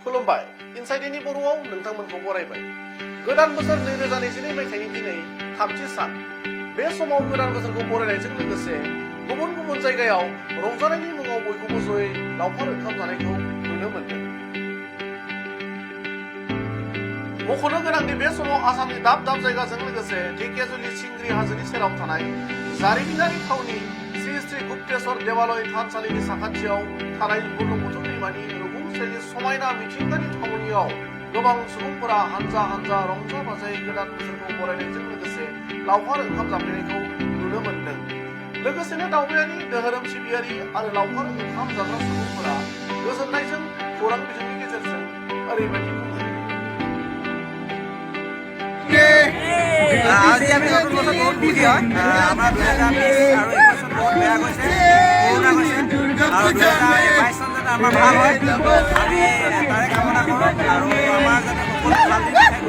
खुलुमबाय इनसाइडनि बर'आव नोंथांमोनखौ बरायबाय गोदान बोसोर 2022 मायथाइनि दिनै थामथि सान बे समाव गोदान बोसोरखौ बरायनायजों लोगोसे गुबुन गुबुन जायगायाव रंजानायनि मुङाव बयखौबो जयै लावखार ओंखाम जानायखौ नुनो मोन्दों मख'नो गोनांदि बे समाव आसामनि दाब दाब जायगाजों लोगोसे ढेकियाजुलि सिंग्रि हाजोनि सेराव थानाय जारिमिनारि थावनि श्री श्री गुप्तेश्वर देवालय थानसालिनि साखाथियाव थानाय बुरलुंबुथुर दैमानि रुगुंसेनि समायना मिथिंगानि थावनियाव गोबां सुबुंफोरा हानजा हानजा रंजा बाजायै गोदान बोसोरखौ बरायनायजों लोगोसे लावखार ओंखाम जाफैनायखौ नुनो मोन्दों लोगोसेनो दावबायारि धोरोम सिबियारि आरो लावखार ओंखाम जाग्रा सुबुंफोरा गोजोननायजों खौरां बिजोंनि गेजेरजों ओरैबायदि बुङो আজি আমি নতুন বছর বহুত খুশি হয় আমার 2020 আর এই বছর বহুত বেয়া গৈছে করোনা গৈছে আর 2022 সন যাতে আমার ভাল হয় আমি তারে কামনা করো আর আমার যাতে সকল ভাল দিন থাকে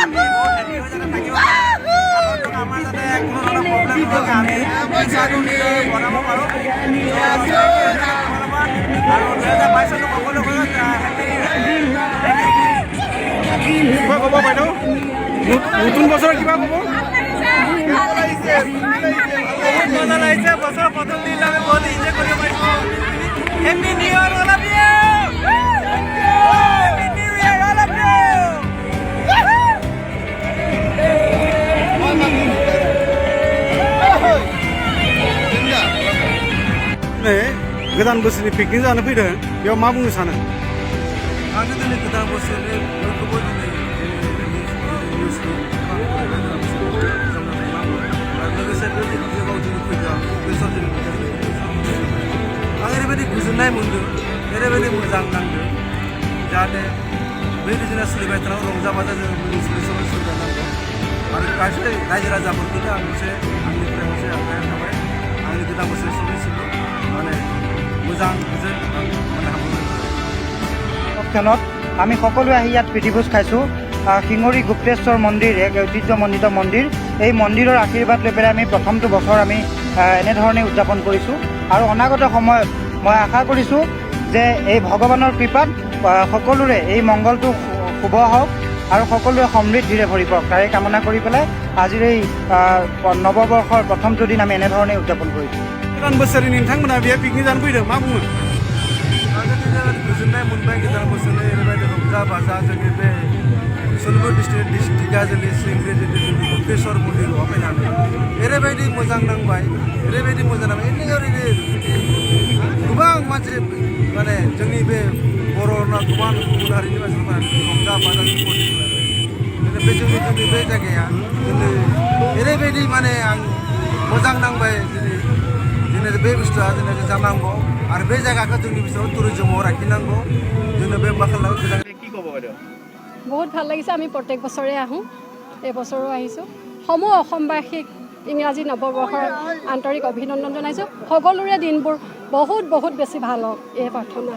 আমি বহুত হ্যাপি হয়ে যাতে থাকিব আগন্তুক আমার যাতে কোনো ধরনের প্রবলেম নহয় আমি পইচাটো নিজে বনাব পাৰো আর 2022 সন সকলো ঘৰত হ্যাপি কিবা ক'ব বাইদেউ নতুন বছৰ কিবা ক'ব মজা লাগিছে বছৰ প্ৰথম দিন আমি বহুত এনজয় কৰিব পাৰিছো happy new year all of you happy new year all of नै गोदान बोसोरनि पिकनिक जानो फैदों बेयाव मा बुंनो सानो आङो दिनै गोदान बोसोरनि बयखौबो दिनै लोगोसे बे जायगायाव जों फैदों गोसोआव जों आं ओरैबायदि गोजोननाय मोनदों ओरैबायदि मोजां नांदों जाहाथे बे बिदिनो सोलिबाय थानांगौ रंजा बाजा जों सोलिबाय नांगौ आरो गासै रायजो राजाफोरखौनो आं आंनिफ्राय मोनसे आखायाव थाबाय आंनि गोदान बोसोर सलिसिबो माने मोजां गोजोन মানে ক্ষণত আমি সকলোৱে আহি ইয়াত প্ৰীতিভোজ খাইছোঁ শিঙৰি গুপ্তেশ্বৰ মন্দিৰ এক ঐতিহ্যমণ্ডিত মন্দিৰ এই মন্দিৰৰ আশীৰ্বাদ লৈ পেলাই আমি প্ৰথমটো বছৰ আমি এনেধৰণে উদযাপন কৰিছোঁ আৰু অনাগত সময়ত মই আশা কৰিছোঁ যে এই ভগৱানৰ কৃপাত সকলোৰে এই মংগলটো শুভ হওক আৰু সকলোৰে সমৃদ্ধিৰে ভৰি পৰক তাৰে কামনা কৰি পেলাই আজিৰ এই নৱবৰ্ষৰ প্ৰথমটো দিন আমি এনেধৰণে উদযাপন কৰিছোঁ गोदान बोसोरनि नोंथांमोना बेयाव पिकनिक जानो फैदों मा बुङो आङो दिनै गोजोननाय मोनबाय गोदान बोसोरनि ओरैबायदि रंजा बाजा जोंनि बे सनितपुर डिस्ट्रिक्ट ढेकियाजुलि सिंग्रि गुप्तेश्वर मन्दिराव फैनानै ओरैबायदि मोजां नांबाय ओरैबायदि मोजां नांबाय ओरैनो गोबां मानसि माने जोंनि बे बर'ना गोबां गुबुन हारिनि मानसिफोरा रंजा बाजा बे जोंनि बे जायगाया दिनै ओरैबायदि माने आं मोजां नांबाय दिनै बे बुस्थुआ दिनै जानांगौ आरो बे जायगाखौ जोंनि बिसोराव टुरिजमाव लाखिनांगौ जोंनो बे मा खालामो गोजान কি ক'ব বাইদেউ বহুত ভাল লাগিছে আমি প্ৰত্যেক বছৰে আহোঁ এই বছৰো আহিছোঁ সমূহ অসমবাসীক ইংৰাজী নৱবৰ্ষৰ আন্তৰিক অভিনন্দন জনাইছোঁ সকলোৰে দিনবোৰ বহুত বহুত বেছি ভাল হওক এই প্ৰাৰ্থনা